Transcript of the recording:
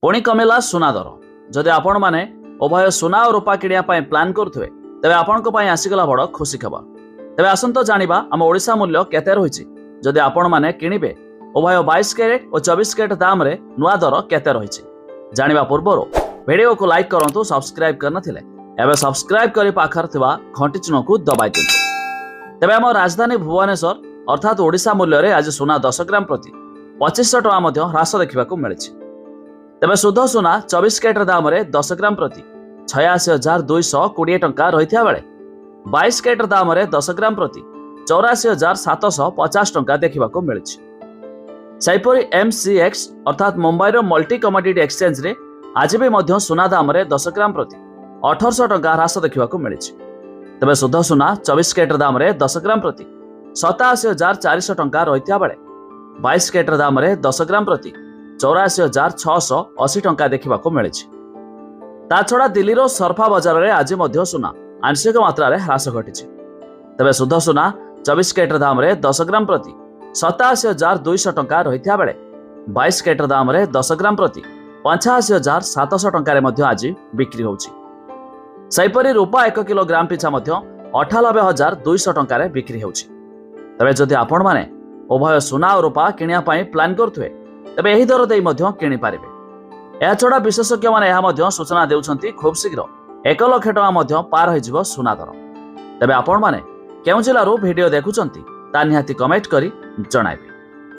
पुणी कमिला सुना दर जदि आपण माने उभय सुना और रूपा किणिया प्लान करुवे तेज आपण आसीगला बड़ खुशी खबर। तेज आसत जाना आम ओडिशा मूल्य केते रही जदि आपण माने किणिबे उभय 22 कैरेट और 24 कैरेट दाम रे नुआ दर केते रही जानिबा पूर्वरु वीडियो को लाइक करंतु सब्सक्राइब करनथिले एबे सब्सक्राइब करी पाखर थिबा घंटी चिन्ह को दबाई दियंतु। तेबे आम राजधानी भुवनेश्वर अर्थात ओडिशा मूल्य रे आज सुना 10 ग्राम प्रति 2500 टका मध्ये ह्रास देखा मिली। तेबे शुद्ध सुना 24 कैरेट दाम रे 10 ग्राम प्रति 86,220 टंका रही बेले 22 कैरेट दाम रे 10 ग्राम प्रति 84,750 टंका देखा मिली। सेहीपरि MCX अर्थात मुंबई रो मल्टी कमोडिटी एक्सचेंज रे आज भी मध्य सुना दाम रे 10 ग्राम प्रति 1800 टंका ह्रास देखा मिली। तेबे शुद्ध सुना 24 कैरेट दाम रे 10 ग्राम प्रति 87,400 टंका रही बेले 22 कैरेट दाम रे 10 ग्राम प्रति 84,680 टंका देखा मिली। छड़ा दिल्ली रो सरफा बाजार रे आज मध्य सुना आंशिक मात्रा रे ह्रास घटी। तेबे शुद्ध सुना 24 कैरेट दाम रे 10 ग्राम प्रति 87,200 टंका रही बेले 22 कैरेट दाम रे 10 ग्राम प्रति 85,700 टंका रे मध्य आज बिक्री होउछि। सेहीपरि रूपा 1 किलोग्राम पिछा मध्य 98,200 टंका रे बिक्री होउछि। तबे जदि आपण माने उभय सुना और रूपा किनिया पई प्लान करथुवे तबे एही दर देई मध्य किनि पारिबे। या छड़ा विशेषज्ञ माने यह मध्य सूचना देउछंती खूब शीघ्र 1 लाख टका मध्य पार होई जिवो सुना दर। तबे आपण माने केउ जिल्लारू वीडियो देखुछंती ता निहाती कमेंट करी जणाइबे।